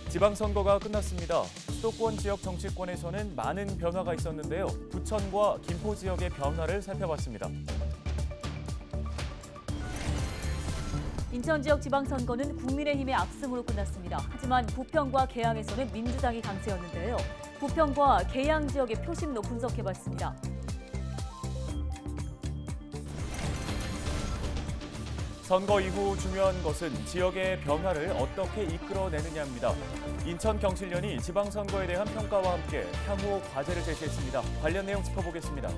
지방선거가 끝났습니다. 수도권 지역 정치권에서는 많은 변화가 있었는데요. 부천과 김포 지역의 변화를 살펴봤습니다. 인천 지역 지방선거는 국민의힘의 압승으로 끝났습니다. 하지만 부평과 계양에서는 민주당이 강세였는데요. 부평과 계양 지역의 표심도 분석해봤습니다. 선거 이후 중요한 것은 지역의 변화를 어떻게 이끌어내느냐입니다. 인천경실련이 지방선거에 대한 평가와 함께 향후 과제를 제시했습니다. 관련 내용 짚어보겠습니다.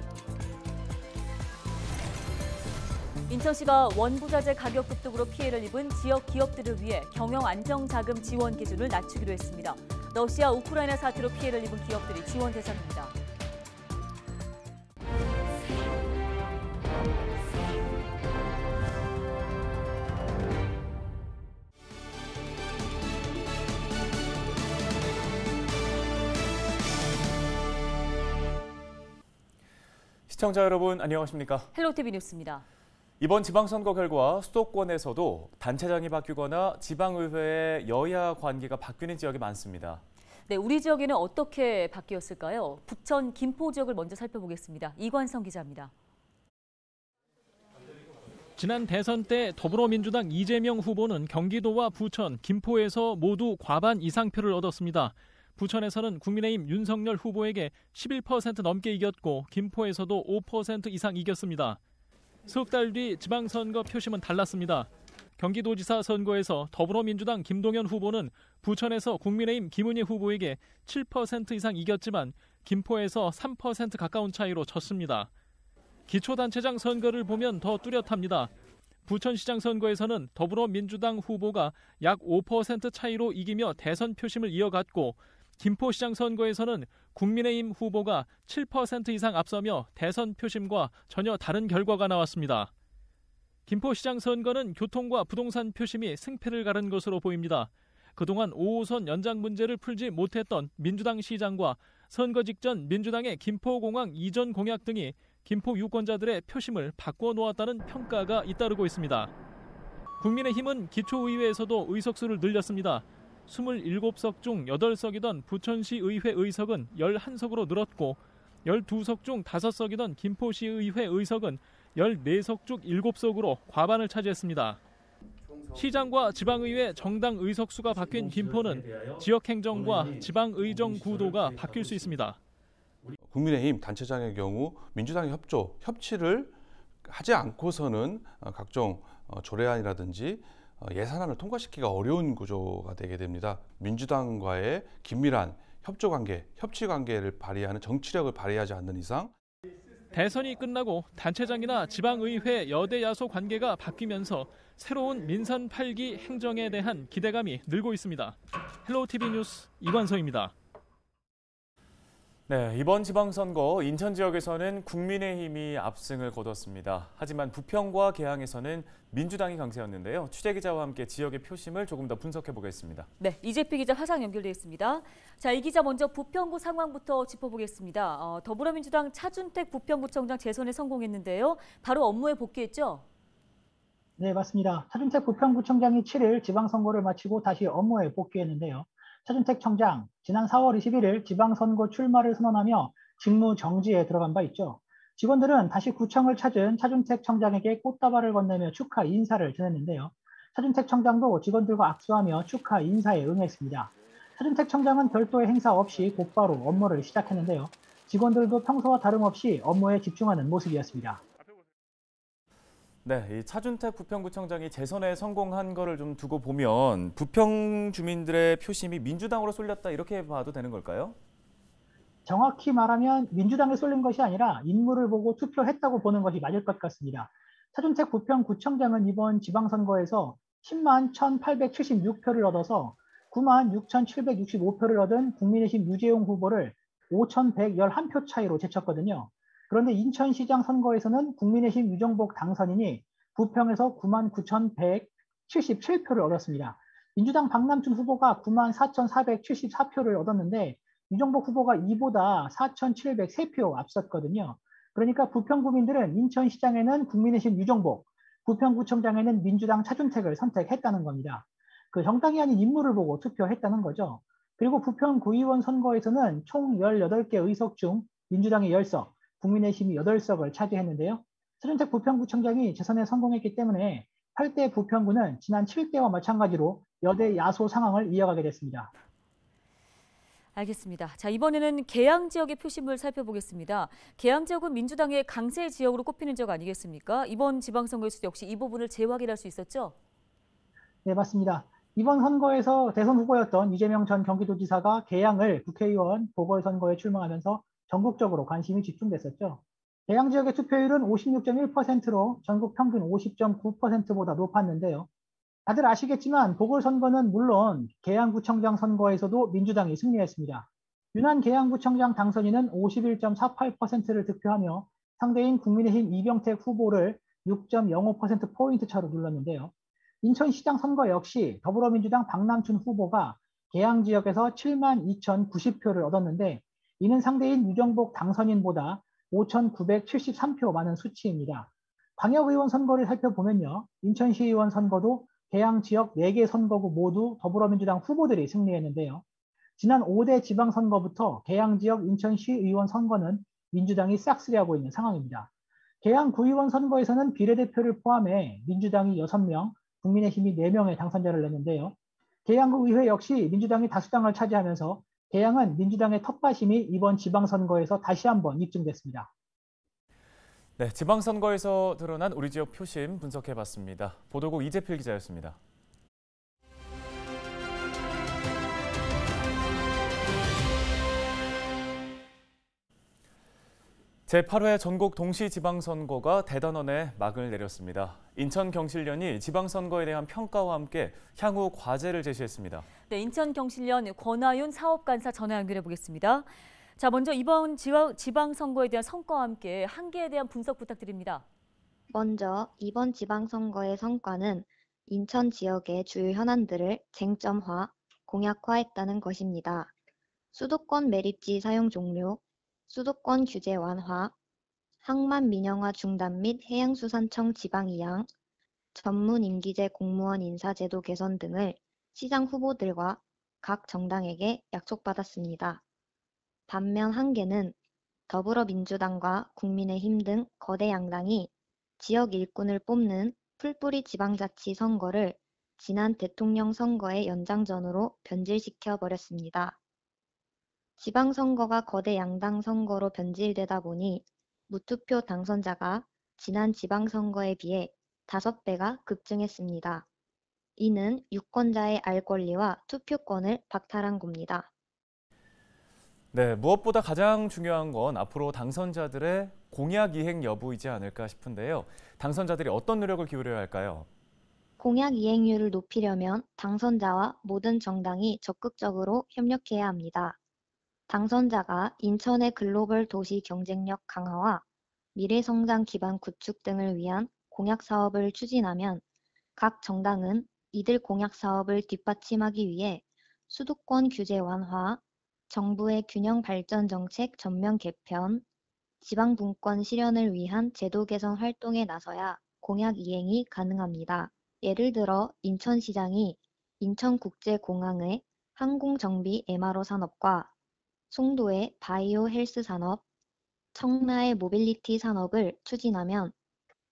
인천시가 원부자재 가격 급등으로 피해를 입은 지역 기업들을 위해 경영 안정자금 지원 기준을 낮추기로 했습니다. 러시아, 우크라이나 사태로 피해를 입은 기업들이 지원 대상입니다. 시청자 여러분 안녕하십니까? 헬로티비 뉴스입니다. 이번 지방선거 결과 수도권에서도 단체장이 바뀌거나 지방의회의 여야 관계가 바뀌는 지역이 많습니다. 네, 우리 지역에는 어떻게 바뀌었을까요? 부천, 김포 지역을 먼저 살펴보겠습니다. 이관성 기자입니다. 지난 대선 때 더불어민주당 이재명 후보는 경기도와 부천, 김포에서 모두 과반 이상 표를 얻었습니다. 부천에서는 국민의힘 윤석열 후보에게 11% 넘게 이겼고 김포에서도 5% 이상 이겼습니다. 석 달 뒤 지방선거 표심은 달랐습니다. 경기도지사 선거에서 더불어민주당 김동연 후보는 부천에서 국민의힘 김은희 후보에게 7% 이상 이겼지만 김포에서 3% 가까운 차이로 졌습니다. 기초단체장 선거를 보면 더 뚜렷합니다. 부천시장 선거에서는 더불어민주당 후보가 약 5% 차이로 이기며 대선 표심을 이어갔고 김포시장 선거에서는 국민의힘 후보가 7% 이상 앞서며 대선 표심과 전혀 다른 결과가 나왔습니다. 김포시장 선거는 교통과 부동산 표심이 승패를 가른 것으로 보입니다. 그동안 5호선 연장 문제를 풀지 못했던 민주당 시장과 선거 직전 민주당의 김포공항 이전 공약 등이 김포 유권자들의 표심을 바꿔놓았다는 평가가 잇따르고 있습니다. 국민의힘은 기초의회에서도 의석수를 늘렸습니다. 27석 중 8석이던 부천시 의회 의석은 11석으로 늘었고 12석 중 5석이던 김포시 의회 의석은 14석 중 7석으로 과반을 차지했습니다. 시장과 지방의회 정당 의석수가 바뀐 김포는 지역행정과 지방의정 구도가 바뀔 수 있습니다. 국민의힘 단체장의 경우 민주당의 협치를 하지 않고서는 각종 조례안이라든지 예산안을 통과시키기가 어려운 구조가 되게 됩니다. 민주당과의 긴밀한 협조관계, 협치관계를 발휘하는 정치력을 발휘하지 않는 이상 대선이 끝나고 단체장이나 지방의회 여대 야소 관계가 바뀌면서 새로운 민선 8기 행정에 대한 기대감이 늘고 있습니다. 헬로티비 뉴스 이관성입니다. 네, 이번 지방선거 인천 지역에서는 국민의힘이 압승을 거뒀습니다. 하지만 부평과 계양에서는 민주당이 강세였는데요. 취재기자와 함께 지역의 표심을 조금 더 분석해 보겠습니다. 네, 이재필 기자 화상 연결되어 있습니다. 자, 이 기자 먼저 부평구 상황부터 짚어보겠습니다. 더불어민주당 차준택 부평구청장 재선에 성공했는데요. 바로 업무에 복귀했죠? 네, 맞습니다. 차준택 부평구청장이 7일 지방선거를 마치고 다시 업무에 복귀했는데요. 차준택 청장, 지난 4월 21일 지방선거 출마를 선언하며 직무 정지에 들어간 바 있죠. 직원들은 다시 구청을 찾은 차준택 청장에게 꽃다발을 건네며 축하 인사를 전했는데요. 차준택 청장도 직원들과 악수하며 축하 인사에 응했습니다. 차준택 청장은 별도의 행사 없이 곧바로 업무를 시작했는데요. 직원들도 평소와 다름없이 업무에 집중하는 모습이었습니다. 네, 이 차준택 부평구청장이 재선에 성공한 거를 좀 두고 보면 부평 주민들의 표심이 민주당으로 쏠렸다 이렇게 봐도 되는 걸까요? 정확히 말하면 민주당에 쏠린 것이 아니라 인물을 보고 투표했다고 보는 것이 맞을 것 같습니다. 차준택 부평구청장은 이번 지방선거에서 10만 1,876표를 얻어서 9만 6,765표를 얻은 국민의힘 유재용 후보를 5,111표 차이로 제쳤거든요. 그런데 인천시장 선거에서는 국민의힘 유정복 당선인이 부평에서 9만 9,177표를 얻었습니다. 민주당 박남춘 후보가 9만 4,474표를 얻었는데 유정복 후보가 이보다 4,703표 앞섰거든요. 그러니까 부평 구민들은 인천시장에는 국민의힘 유정복, 부평구청장에는 민주당 차준택을 선택했다는 겁니다. 그 정당이 아닌 인물을 보고 투표했다는 거죠. 그리고 부평 구의원 선거에서는 총 18개 의석 중 민주당이 10석, 국민의힘이 8석을 차지했는데요. 최준택 부평구청장이 재선에 성공했기 때문에 8대 부평구는 지난 7대와 마찬가지로 여대 야소 상황을 이어가게 됐습니다. 알겠습니다. 자, 이번에는 계양 지역의 표심을 살펴보겠습니다. 계양 지역은 민주당의 강세 지역으로 꼽히는 지역 아니겠습니까? 이번 지방선거에서 역시 이 부분을 재확인할 수 있었죠? 네, 맞습니다. 이번 선거에서 대선 후보였던 이재명 전 경기도지사가 계양을 국회의원 보궐선거에 출마하면서 전국적으로 관심이 집중됐었죠. 계양 지역의 투표율은 56.1%로 전국 평균 50.9%보다 높았는데요. 다들 아시겠지만 보궐선거는 물론 계양구청장 선거에서도 민주당이 승리했습니다. 윤한 계양구청장 당선인은 51.48%를 득표하며 상대인 국민의힘 이병택 후보를 6.05%포인트 차로 눌렀는데요. 인천시장 선거 역시 더불어민주당 박남춘 후보가 계양 지역에서 72,090표를 얻었는데 이는 상대인 유정복 당선인보다 5,973표 많은 수치입니다. 광역의원 선거를 살펴보면요. 인천시의원 선거도 계양 지역 4개 선거구 모두 더불어민주당 후보들이 승리했는데요. 지난 5대 지방선거부터 계양 지역 인천시의원 선거는 민주당이 싹쓸이하고 있는 상황입니다. 계양 구의원 선거에서는 비례대표를 포함해 민주당이 6명, 국민의힘이 4명의 당선자를 냈는데요. 계양구 의회 역시 민주당이 다수당을 차지하면서 계양은 민주당의 텃밭임이 이번 지방선거에서 다시 한번 입증됐습니다. 네, 지방선거에서 드러난 우리 지역 표심 분석해봤습니다. 보도국 이재필 기자였습니다. 제8회 전국 동시지방선거가 대단원에 막을 내렸습니다. 인천경실련이 지방선거에 대한 평가와 함께 향후 과제를 제시했습니다. 네, 인천경실련 권하윤 사업간사 전화 연결해 보겠습니다. 자, 먼저 이번 지방선거에 대한 성과와 함께 한계에 대한 분석 부탁드립니다. 먼저 이번 지방선거의 성과는 인천 지역의 주요 현안들을 쟁점화, 공약화했다는 것입니다. 수도권 매립지 사용 종료, 수도권 규제 완화, 항만 민영화 중단 및 해양수산청 지방 이양, 전문 임기제 공무원 인사제도 개선 등을 시장 후보들과 각 정당에게 약속받았습니다. 반면 한계는 더불어민주당과 국민의힘 등 거대 양당이 지역 일꾼을 뽑는 풀뿌리 지방자치 선거를 지난 대통령 선거의 연장전으로 변질시켜 버렸습니다. 지방선거가 거대 양당 선거로 변질되다 보니 무투표 당선자가 지난 지방선거에 비해 5배가 급증했습니다. 이는 유권자의 알 권리와 투표권을 박탈한 겁니다. 네, 무엇보다 가장 중요한 건 앞으로 당선자들의 공약 이행 여부이지 않을까 싶은데요. 당선자들이 어떤 노력을 기울여야 할까요? 공약 이행률을 높이려면 당선자와 모든 정당이 적극적으로 협력해야 합니다. 당선자가 인천의 글로벌 도시 경쟁력 강화와 미래성장 기반 구축 등을 위한 공약 사업을 추진하면 각 정당은 이들 공약 사업을 뒷받침하기 위해 수도권 규제 완화, 정부의 균형 발전 정책 전면 개편, 지방 분권 실현을 위한 제도 개선 활동에 나서야 공약 이행이 가능합니다. 예를 들어 인천시장이 인천국제공항의 항공정비 MRO 산업과 송도의 바이오 헬스 산업, 청라의 모빌리티 산업을 추진하면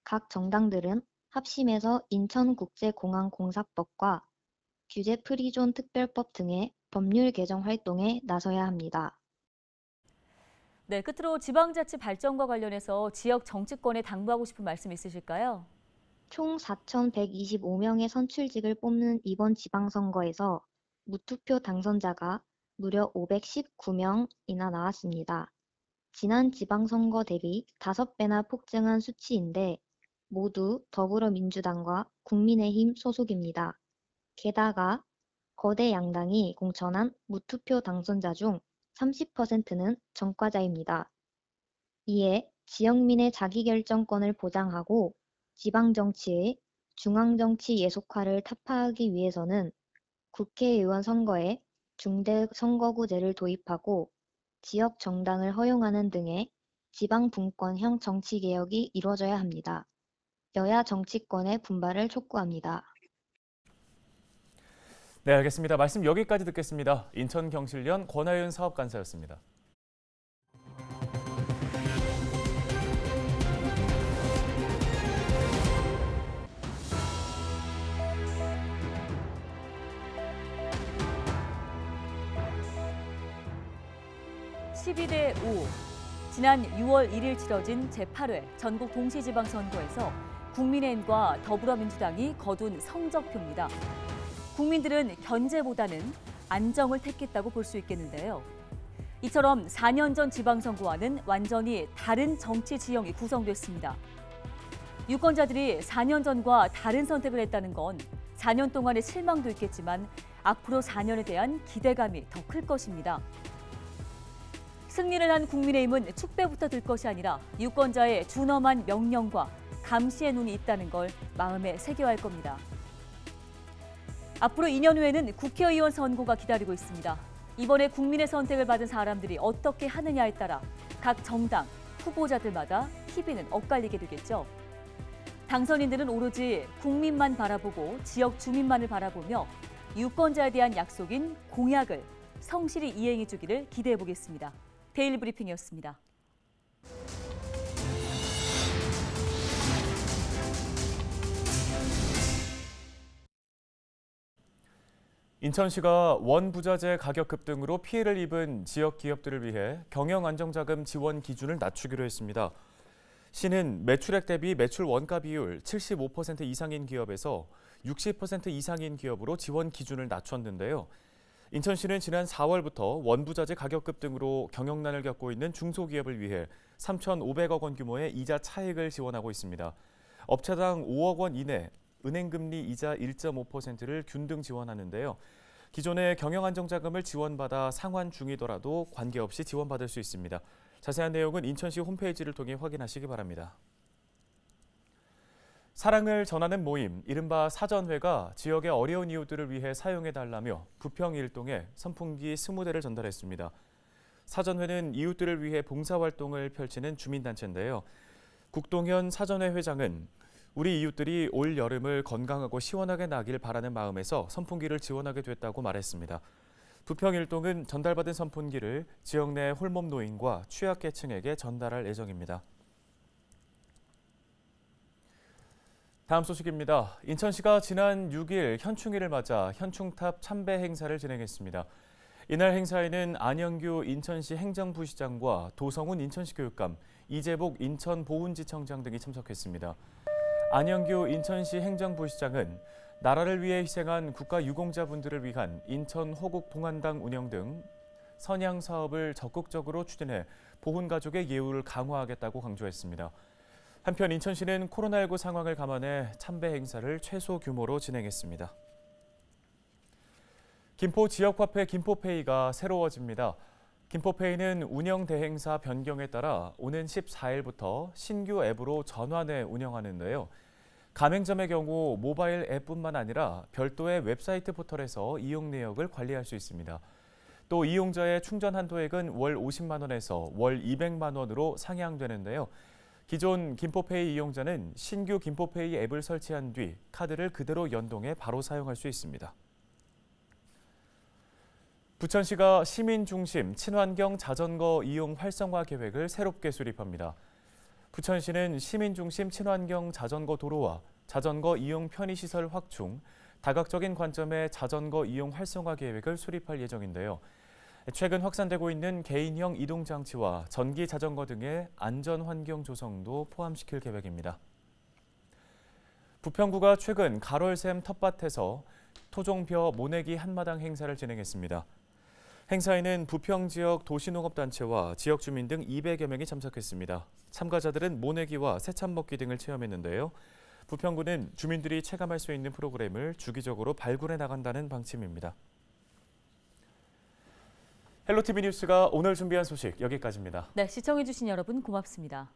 각 정당들은 합심해서 인천국제공항공사법과 규제 프리존 특별법 등의 법률 개정 활동에 나서야 합니다. 네, 끝으로 지방자치 발전과 관련해서 지역 정치권에 당부하고 싶은 말씀 있으실까요? 총 4,125명의 선출직을 뽑는 이번 지방선거에서 무투표 당선자가 무려 519명이나 나왔습니다. 지난 지방선거 대비 5배나 폭증한 수치인데 모두 더불어민주당과 국민의힘 소속입니다. 게다가 거대 양당이 공천한 무투표 당선자 중 30%는 전과자입니다. 이에 지역민의 자기결정권을 보장하고 지방정치의 중앙정치 예속화를 타파하기 위해서는 국회의원 선거에 중대선거구제를 도입하고 지역 정당을 허용하는 등의 지방분권형 정치개혁이 이루어져야 합니다. 여야 정치권의 분발을 촉구합니다. 네, 알겠습니다. 말씀 여기까지 듣겠습니다. 인천경실련 권하윤 사업간사였습니다. (12대5) 지난 6월 1일 치러진 제8회 전국 동시지방선거에서 국민의힘과 더불어민주당이 거둔 성적표입니다. 국민들은 견제보다는 안정을 택했다고 볼 수 있겠는데요. 이처럼 4년 전 지방선거와는 완전히 다른 정치 지형이 구성됐습니다. 유권자들이 4년 전과 다른 선택을 했다는 건 4년 동안의 실망도 있겠지만 앞으로 4년에 대한 기대감이 더 클 것입니다. 승리를 한 국민의힘은 축배부터 들 것이 아니라 유권자의 준엄한 명령과 감시의 눈이 있다는 걸 마음에 새겨야 할 겁니다. 앞으로 2년 후에는 국회의원 선거가 기다리고 있습니다. 이번에 국민의 선택을 받은 사람들이 어떻게 하느냐에 따라 각 정당, 후보자들마다 희비는 엇갈리게 되겠죠. 당선인들은 오로지 국민만 바라보고 지역 주민만을 바라보며 유권자에 대한 약속인 공약을 성실히 이행해 주기를 기대해 보겠습니다. 데일리 브리핑이었습니다. 인천시가 원부자재 가격 급등으로 피해를 입은 지역 기업들을 위해 경영안정자금 지원 기준을 낮추기로 했습니다. 시는 매출액 대비 매출 원가 비율 75% 이상인 기업에서 60% 이상인 기업으로 지원 기준을 낮췄는데요. 인천시는 지난 4월부터 원부자재 가격 급등으로 경영난을 겪고 있는 중소기업을 위해 3,500억 원 규모의 이자 차익을 지원하고 있습니다. 업체당 5억 원 이내 은행금리 이자 1.5%를 균등 지원하는데요. 기존의 경영안정자금을 지원받아 상환 중이더라도 관계없이 지원받을 수 있습니다. 자세한 내용은 인천시 홈페이지를 통해 확인하시기 바랍니다. 사랑을 전하는 모임, 이른바 사전회가 지역의 어려운 이웃들을 위해 사용해달라며 부평 일동에 선풍기 20대를 전달했습니다. 사전회는 이웃들을 위해 봉사활동을 펼치는 주민단체인데요. 국동현 사전회 회장은 우리 이웃들이 올 여름을 건강하고 시원하게 나길 바라는 마음에서 선풍기를 지원하게 됐다고 말했습니다. 부평 일동은 전달받은 선풍기를 지역 내 홀몸 노인과 취약계층에게 전달할 예정입니다. 다음 소식입니다. 인천시가 지난 6일 현충일을 맞아 현충탑 참배 행사를 진행했습니다. 이날 행사에는 안영규 인천시 행정부시장과 도성훈 인천시 교육감, 이재복 인천보훈지청장 등이 참석했습니다. 안영규 인천시 행정부시장은 나라를 위해 희생한 국가유공자분들을 위한 인천 호국봉안당 운영 등 선양 사업을 적극적으로 추진해 보훈가족의 예우를 강화하겠다고 강조했습니다. 한편 인천시는 코로나19 상황을 감안해 참배 행사를 최소 규모로 진행했습니다. 김포 지역화폐 김포페이가 새로워집니다. 김포페이는 운영 대행사 변경에 따라 오는 14일부터 신규 앱으로 전환해 운영하는데요. 가맹점의 경우 모바일 앱뿐만 아니라 별도의 웹사이트 포털에서 이용 내역을 관리할 수 있습니다. 또 이용자의 충전 한도액은 월 50만 원에서 월 200만 원으로 상향되는데요. 기존 김포페이 이용자는 신규 김포페이 앱을 설치한 뒤 카드를 그대로 연동해 바로 사용할 수 있습니다. 부천시가 시민중심 친환경 자전거 이용 활성화 계획을 새롭게 수립합니다. 부천시는 시민중심 친환경 자전거 도로와 자전거 이용 편의시설 확충, 다각적인 관점의 자전거 이용 활성화 계획을 수립할 예정인데요. 최근 확산되고 있는 개인형 이동장치와 전기 자전거 등의 안전환경 조성도 포함시킬 계획입니다. 부평구가 최근 가롤샘 텃밭에서 토종벼 모내기 한마당 행사를 진행했습니다. 행사에는 부평 지역 도시농업단체와 지역 주민 등 200여 명이 참석했습니다. 참가자들은 모내기와 새참 먹기 등을 체험했는데요. 부평구는 주민들이 체감할 수 있는 프로그램을 주기적으로 발굴해 나간다는 방침입니다. 헬로티비 뉴스가 오늘 준비한 소식 여기까지입니다. 네, 시청해주신 여러분 고맙습니다.